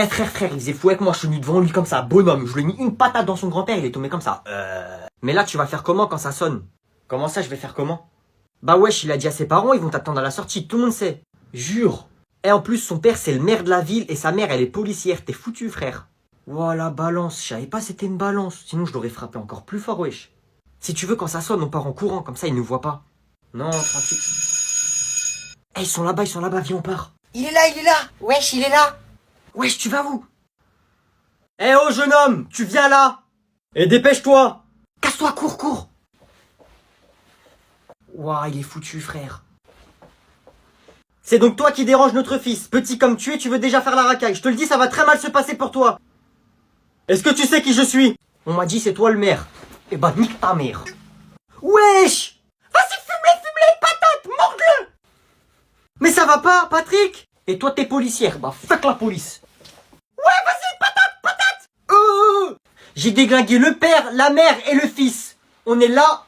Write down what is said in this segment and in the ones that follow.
Eh frère, il faisait fou avec moi, je suis venu devant lui comme ça, bonhomme. Je lui ai mis une patate dans son grand-père, il est tombé comme ça. Mais là, tu vas faire comment quand ça sonne? Comment ça, je vais faire comment? Bah wesh, il a dit à ses parents, ils vont t'attendre à la sortie, tout le monde sait. Jure. Et en plus, son père, c'est le maire de la ville et sa mère, elle est policière. T'es foutu, frère. Voilà, balance. Je savais pas c'était une balance. Sinon, je l'aurais frappé encore plus fort, wesh. Si tu veux, quand ça sonne, on part en courant. Comme ça, ils nous voient pas. Non, tranquille. Eh, ils sont là-bas, viens, on part. Il est là. Wesh, il est là. Wesh, tu vas où? Eh oh, jeune homme, tu viens là. Et dépêche-toi. Casse-toi, cours. Ouah, il est foutu, frère. C'est donc toi qui dérange notre fils. Petit comme tu es, tu veux déjà faire la racaille. Je te le dis, ça va très mal se passer pour toi. Est-ce que tu sais qui je suis? On m'a dit c'est toi le maire. Eh bah nique ta mère. Wesh! Vas-y, fume-les, patate, mords-le! Mais ça va pas, Patrick? Et toi t'es policière, bah fuck la police. Ouais, vas-y, patate! J'ai déglingué le père, la mère et le fils. On est là.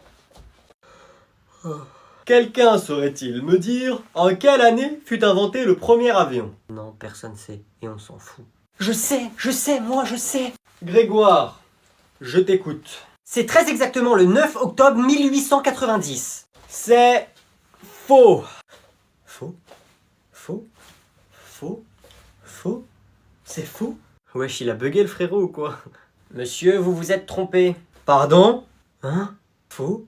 Quelqu'un saurait-il me dire en quelle année fut inventé le premier avion? Non, personne sait, et on s'en fout. Je sais, moi je sais. Grégoire, je t'écoute. C'est très exactement le 9 octobre 1890. C'est faux. Faux? C'est faux? Wesh, il a bugué le frérot ou quoi? Monsieur, vous vous êtes trompé. Pardon? Hein? Faux?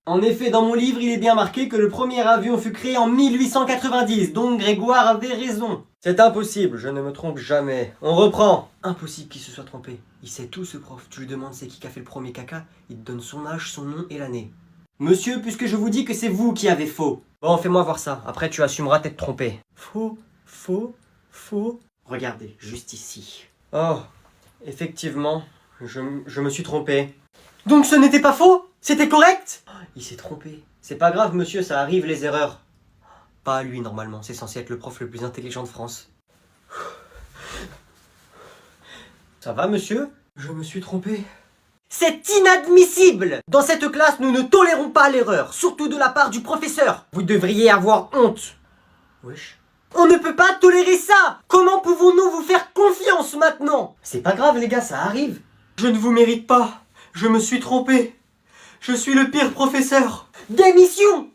En effet, dans mon livre, il est bien marqué que le premier avion fut créé en 1890, donc Grégoire avait raison. C'est impossible, je ne me trompe jamais. On reprend. Impossible qu'il se soit trompé. Il sait tout ce prof. Tu lui demandes c'est qui a fait le premier caca, il te donne son âge, son nom et l'année. Monsieur, puisque je vous dis que c'est vous qui avez faux. Bon, fais-moi voir ça. Après, tu assumeras t'être trompé. Faux. Regardez, juste ici. Oh, effectivement, je me suis trompé. Donc ce n'était pas faux? C'était correct? Il s'est trompé. C'est pas grave, monsieur, ça arrive les erreurs. Pas à lui, normalement. C'est censé être le prof le plus intelligent de France. Ça va, monsieur? Je me suis trompé. C'est inadmissible! Dans cette classe, nous ne tolérons pas l'erreur, surtout de la part du professeur. Vous devriez avoir honte. Wesh. On ne peut pas tolérer ça! Comment pouvons-nous vous faire confiance maintenant? C'est pas grave, les gars, ça arrive. Je ne vous mérite pas. Je me suis trompé. Je suis le pire professeur. Démission!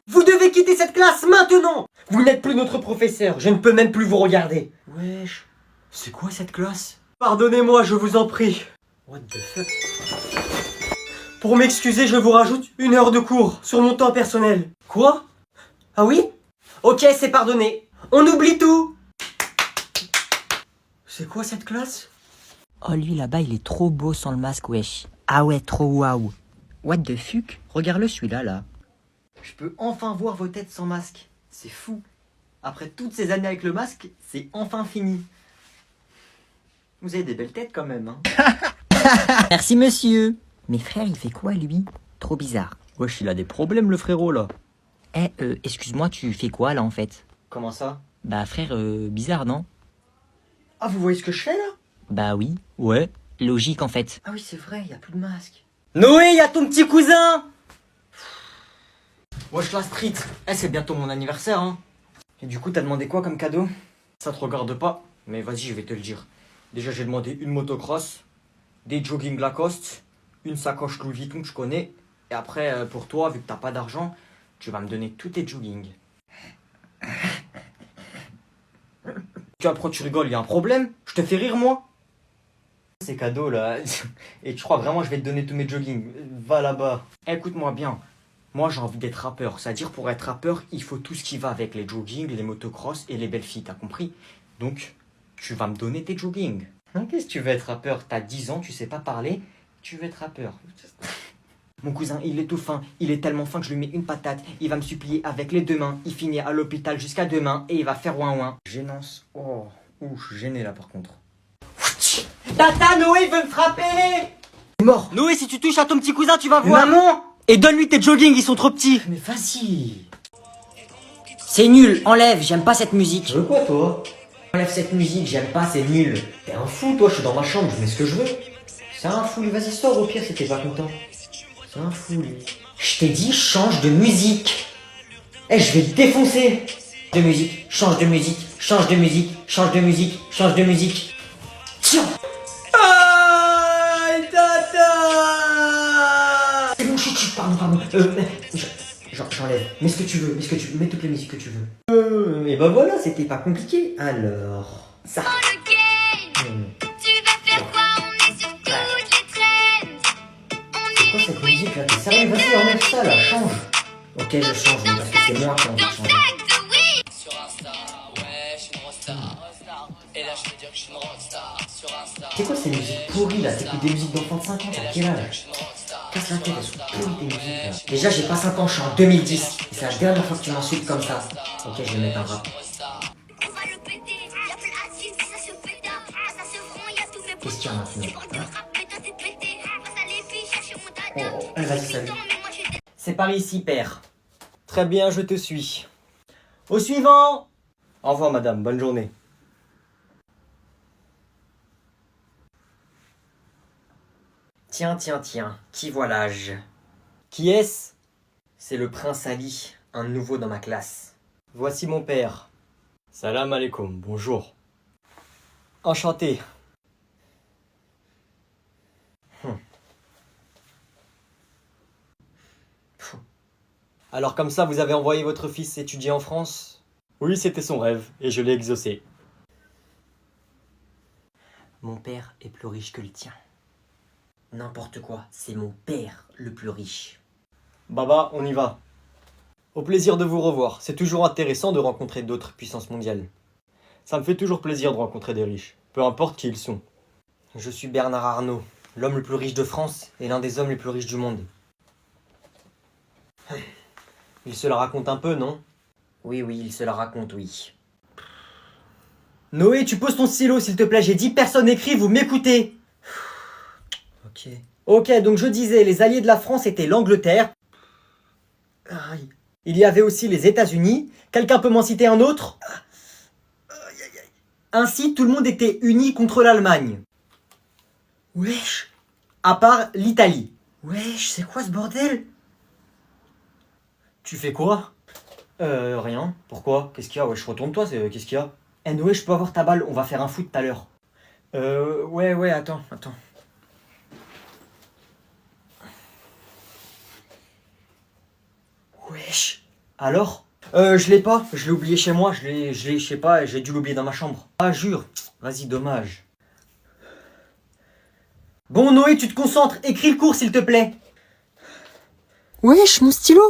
Vous devez quitter cette classe maintenant! Vous n'êtes plus notre professeur, je ne peux même plus vous regarder. Wesh. C'est quoi cette classe? Pardonnez-moi, je vous en prie. What the fuck? Pour m'excuser, je vous rajoute 1 heure de cours sur mon temps personnel. Quoi? Ah oui? Ok, c'est pardonné. On oublie tout. C'est quoi cette classe? Oh, lui là-bas, il est trop beau sans le masque, wesh. Ah ouais, trop waouh. What the fuck? Regarde-le celui-là, là. Je peux enfin voir vos têtes sans masque. C'est fou. Après toutes ces années avec le masque, c'est enfin fini. Vous avez des belles têtes quand même, hein. Merci, monsieur. Mais frère, il fait quoi, lui? Trop bizarre. Wesh, il a des problèmes, le frérot, là. Eh, excuse-moi, tu fais quoi, là, en fait? Comment ça? Bah, frère, bizarre, non? Ah, vous voyez ce que je fais, là? Bah oui. Ouais. Logique, en fait. Ah oui, c'est vrai, il a plus de masque. Noé, y a ton petit cousin! Wesh, la street. Eh, c'est bientôt mon anniversaire, hein. Et du coup, t'as demandé quoi comme cadeau? Ça te regarde pas, mais vas-y, je vais te le dire. Déjà, j'ai demandé une motocross, des jogging Lacoste, une sacoche Louis Vuitton que je connais. Et après, pour toi, vu que t'as pas d'argent, tu vas me donner tous tes jogging. Pourquoi tu rigoles? Y a un problème? Je te fais rire, moi? Ces cadeaux là. Et tu crois vraiment que je vais te donner tous mes jogging? Va là-bas. Écoute-moi bien. Moi, j'ai envie d'être rappeur. C'est-à-dire, pour être rappeur, il faut tout ce qui va avec les jogging, les motocross et les belles filles. T'as compris? Donc, tu vas me donner tes jogging. Hein, qu'est-ce que tu veux être rappeur? T'as 10 ans, tu sais pas parler. Tu veux être rappeur. Mon cousin, il est tout fin. Il est tellement fin que je lui mets une patate. Il va me supplier avec les 2 mains. Il finit à l'hôpital jusqu'à demain et il va faire ouin-ouin. Gênance. Oh, je suis gêné là par contre. Tata, Noé veut me frapper! Il est mort. Noé, si tu touches à ton petit cousin, tu vas voir. Maman! Et donne-lui tes jogging, ils sont trop petits. Mais vas-y. C'est nul, enlève, j'aime pas cette musique. Tu veux quoi toi? Enlève cette musique, j'aime pas, c'est nul. T'es un fou toi, je suis dans ma chambre, je mets ce que je veux. C'est un fou, lui, vas-y sors au pire si t'es pas content. C'est un fou lui. Je t'ai dit, change de musique. Eh, je vais te défoncer. De musique, change de musique, Change de musique, change de musique, change de musique. Tiens. Aïe, tata! C'est bon, chut, pardon. J'enlève. Mets ce que tu veux, mets toutes les musiques que tu veux. Et bah voilà, c'était pas compliqué. Alors, ça. C'est quoi cette musique là? T'es sérieux? Vas-y, enlève ça là, change. Ok, je change, mais parce que c'est moi qui ai envie de changer. C'est quoi ces musiques pourries là? T'écoutes des musiques d'enfants de 5 ans, t'as quel âge? Casse la tête, elles sont pourries tes musiques là. Déjà, j'ai pas 5 ans, je suis en 2010. Et c'est la dernière fois que tu m'insultes comme ça. Ok, je vais mettre un rap. Qu'est-ce qu'il y a maintenant? Vas-y, salut. C'est par ici, père. Très bien, je te suis. Au suivant! Au revoir, madame, bonne journée. Tiens, qui voilà-je? Qui est-ce? C'est le prince Ali, un nouveau dans ma classe. Voici mon père. Salam alaikum, bonjour. Enchanté. Alors comme ça, vous avez envoyé votre fils étudier en France? Oui, c'était son rêve, et je l'ai exaucé. Mon père est plus riche que le tien. N'importe quoi, c'est mon père le plus riche. Baba, on y va. Au plaisir de vous revoir. C'est toujours intéressant de rencontrer d'autres puissances mondiales. Ça me fait toujours plaisir de rencontrer des riches, peu importe qui ils sont. Je suis Bernard Arnault, l'homme le plus riche de France et l'un des hommes les plus riches du monde. Il se la raconte un peu, non? Oui, il se la raconte, oui. Noé, tu poses ton stylo, s'il te plaît. J'ai 10 personnes écrites, vous m'écoutez? Ok. Ok, donc je disais, les alliés de la France étaient l'Angleterre. Aïe. Il y avait aussi les États-Unis. Quelqu'un peut m'en citer un autre? Ainsi, tout le monde était uni contre l'Allemagne. Wesh. À part l'Italie. Wesh, c'est quoi ce bordel? Tu fais quoi? Rien. Pourquoi? Qu'est-ce qu'il y a? Wesh, retourne-toi, qu'est-ce qu'il y a? Eh Noé, je peux avoir ta balle, on va faire un foot tout à l'heure. Ouais, attends. Wesh. Alors? Je l'ai pas, je l'ai oublié chez moi, je sais pas, j'ai dû l'oublier dans ma chambre. Ah, jure. Vas-y, dommage. Bon, Noé, tu te concentres, écris le cours, s'il te plaît. Wesh, mon stylo.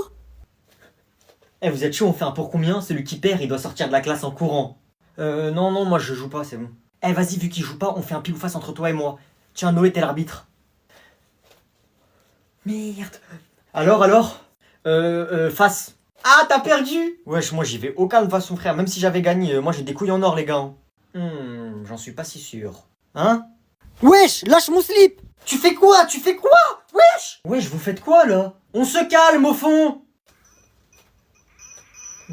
Eh, vous êtes chaud, on fait un pour combien? Celui qui perd, il doit sortir de la classe en courant. Non, moi je joue pas, c'est bon. Eh, vas-y, vu qu'il joue pas, on fait un pile ou face entre toi et moi. Tiens, Noé, t'es l'arbitre. Merde. Alors? Face. Ah, t'as perdu? Wesh, moi j'y vais aucun de façon, frère. Même si j'avais gagné, moi j'ai des couilles en or, les gars. J'en suis pas si sûr. Hein? Wesh, lâche mon slip. Tu fais quoi? Wesh! Wesh, vous faites quoi, là? On se calme, au fond!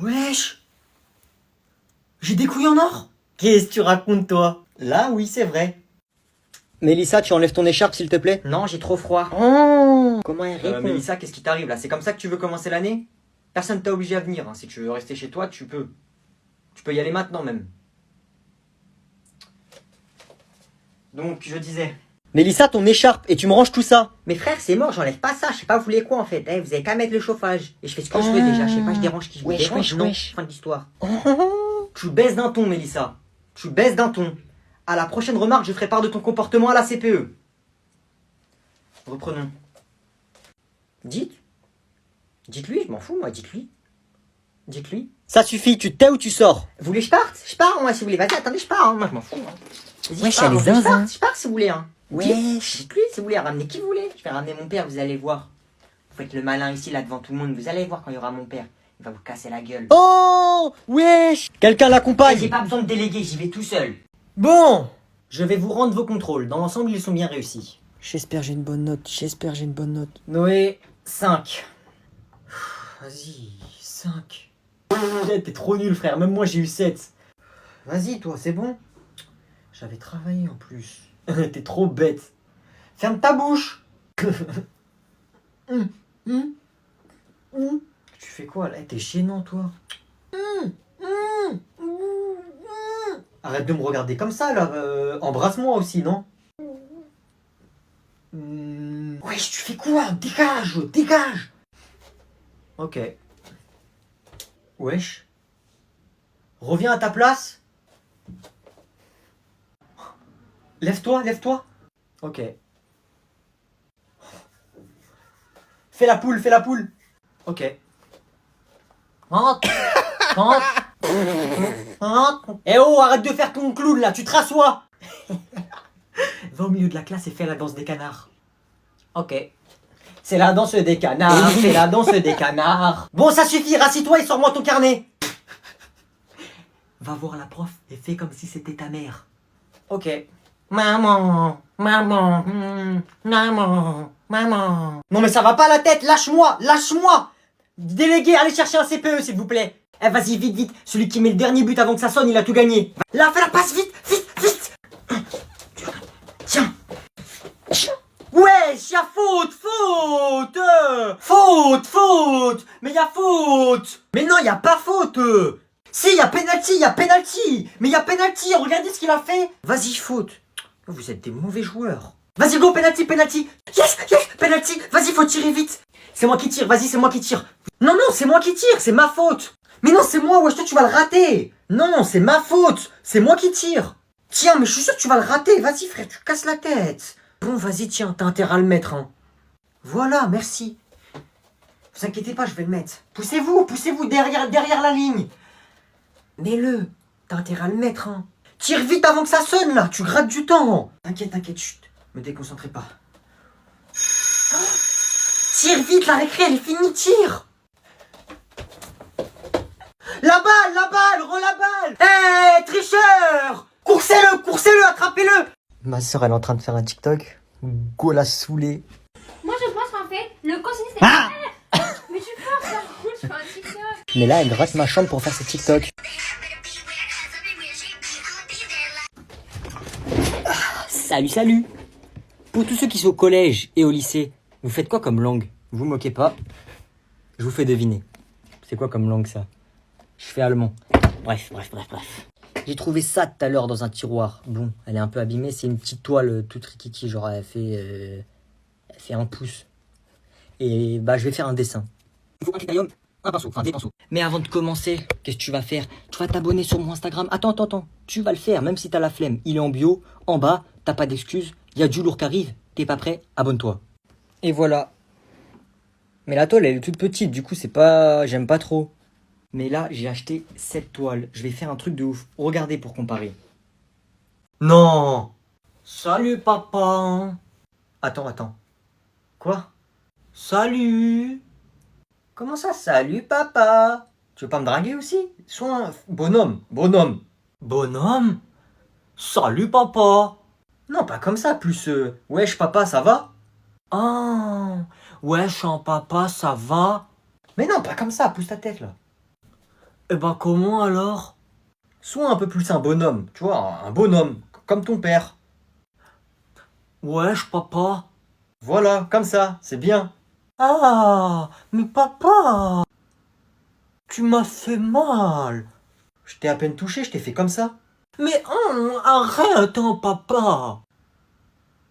Wesh. J'ai des couilles en or. Qu'est-ce que tu racontes, toi? Là, oui, c'est vrai. Mélissa, tu enlèves ton écharpe, s'il te plaît? Non, j'ai trop froid. Oh. Comment elle répond? Mélissa, qu'est-ce qui t'arrive, là? C'est comme ça que tu veux commencer l'année? Personne t'a obligé à venir, hein. Si tu veux rester chez toi, tu peux. Tu peux y aller maintenant, même. Donc, je disais... Mélissa, ton écharpe, et tu me ranges tout ça. Mais frère, c'est mort, j'enlève pas ça, je sais pas vous voulez quoi en fait. Eh, vous avez qu'à mettre le chauffage. Et je fais ce que je veux déjà, je sais pas, je dérange qui je veux. Dérange, non. Fin de l'histoire. Tu baisses d'un ton, Mélissa. Tu baisses d'un ton. À la prochaine remarque, je ferai part de ton comportement à la CPE. Reprenons. Dites-lui, je m'en fous moi, dites-lui. Ça suffit, tu te tais ou tu sors? Vous voulez que je parte? Je pars moi si vous voulez. Vas-y, attendez, je pars, hein. Moi je m'en fous. Hein. Vas-y, Wesh, je pars, elle est moi, zinzin. je pars si vous voulez. Hein. Wesh. Dites-lui si vous voulez, ramenez qui vous voulez. Je vais ramener mon père, vous allez voir. Vous faites le malin ici, là, devant tout le monde. Vous allez voir quand il y aura mon père. Il va vous casser la gueule. Oh, wesh! Quelqu'un J'ai l'accompagne. pas besoin de déléguer, j'y vais tout seul. Bon, je vais vous rendre vos contrôles. Dans l'ensemble, ils sont bien réussis. J'espère j'ai une bonne note. Noé, 5. Vas-y, 5. T'es trop nul, frère. Même moi, j'ai eu 7. Vas-y, toi, c'est bon. J'avais travaillé en plus. T'es trop bête. Ferme ta bouche. Tu fais quoi là? T'es gênant, toi. Arrête de me regarder comme ça, là. Embrasse-moi aussi, non? Wesh, tu fais quoi? Dégage, dégage! Ok. Wesh. Reviens à ta place. Lève-toi, lève-toi. Ok. Fais la poule, fais la poule. Ok. Rentre. Rentre. Rentre. Eh oh, arrête de faire ton clown là, tu te rassois. Va au milieu de la classe et fais la danse des canards. Ok. C'est la danse des canards, c'est la danse des canards. Bon, ça suffit, rassis-toi et sors-moi ton carnet. Va voir la prof et fais comme si c'était ta mère. Ok. Maman, maman, maman, maman. Non mais ça va pas la tête, lâche-moi, lâche-moi. Délégué, allez chercher un CPE s'il vous plaît. Eh vas-y, vite, vite. Celui qui met le dernier but avant que ça sonne, il a tout gagné. Là, fais la passe, vite, vite, vite. Tiens. Wesh, y'a faute, faute. Faute, faute. Mais y'a faute. Mais non, y'a pas faute. Si, y'a penalty. Mais y'a penalty, regardez ce qu'il a fait. Vas-y, faute. Vous êtes des mauvais joueurs. Vas-y, go, penalty, penalty. Yes, yes, penalty. Vas-y, faut tirer vite. C'est moi qui tire, vas-y, c'est moi qui tire. Non, non, c'est moi qui tire, c'est ma faute. Mais non, c'est moi, wesh, toi, tu vas le rater. Non, c'est ma faute. C'est moi qui tire. Tiens, mais je suis sûr que tu vas le rater. Vas-y, frère, tu casses la tête. Bon, vas-y, tiens, t'as intérêt à le mettre, hein. Voilà, merci. Vous inquiétez pas, je vais le mettre. Poussez-vous derrière la ligne. Mets-le. T'as intérêt à le mettre, hein. Tire vite avant que ça sonne, là. Tu grattes du temps. T'inquiète, t'inquiète, chut. Me déconcentrez pas. Tire vite, la récré, elle est finie, tire. La balle, rends la balle. Hé, tricheur. Coursez-le, attrapez-le. Ma soeur, elle est en train de faire un TikTok. Go la saoulée. Moi je pense qu'en fait, le contenu c'est... Ah mais tu penses, ça cool, je fais un TikTok. Mais là, elle gratte ma chambre pour faire ses TikTok. Salut, salut. Pour tous ceux qui sont au collège et au lycée, vous faites quoi comme langue? Vous moquez pas. Je vous fais deviner. C'est quoi comme langue ça? Je fais allemand. Bref. J'ai trouvé ça tout à l'heure dans un tiroir. Bon, elle est un peu abîmée. C'est une petite toile toute rikiki. Genre, elle fait 1 pouce. Et bah, je vais faire un dessin. Il faut un critérium, un pinceau, enfin des pinceaux. Mais avant de commencer, qu'est-ce que tu vas faire? Tu vas t'abonner sur mon Instagram. Attends. Tu vas le faire, même si t'as la flemme. Il est en bio. En bas, t'as pas d'excuses. Il y a du lourd qui arrive. T'es pas prêt? Abonne-toi. Et voilà. Mais la toile, elle est toute petite. Du coup, c'est pas... J'aime pas trop. Mais là, j'ai acheté cette toile. Je vais faire un truc de ouf. Regardez pour comparer. Non. Salut, papa. Attends. Quoi? Salut. Comment ça, salut, papa? Tu veux pas me draguer aussi? Sois un bonhomme. Bonhomme? Salut, papa. Non, pas comme ça, plus wesh, papa, ça va? Ah, wesh, papa, ça va? Mais non, pas comme ça, pousse ta tête, là. Eh ben comment alors? Sois un peu plus un bonhomme, tu vois, un bonhomme, comme ton père. Wesh papa. Voilà, comme ça, c'est bien. Ah, mais papa, tu m'as fait mal. Je t'ai à peine touché, je t'ai fait comme ça. Mais arrête, hein, papa.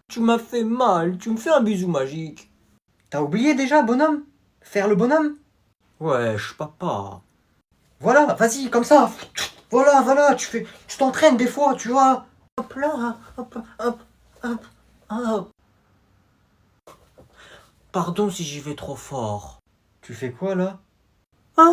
Tu m'as fait mal, tu me fais un bisou magique. T'as oublié déjà, bonhomme? Faire le bonhomme? Wesh papa. Voilà, vas-y, comme ça. Voilà, tu t'entraînes des fois, tu vois. Hop là, hop. Pardon si j'y vais trop fort. Tu fais quoi là? Ah,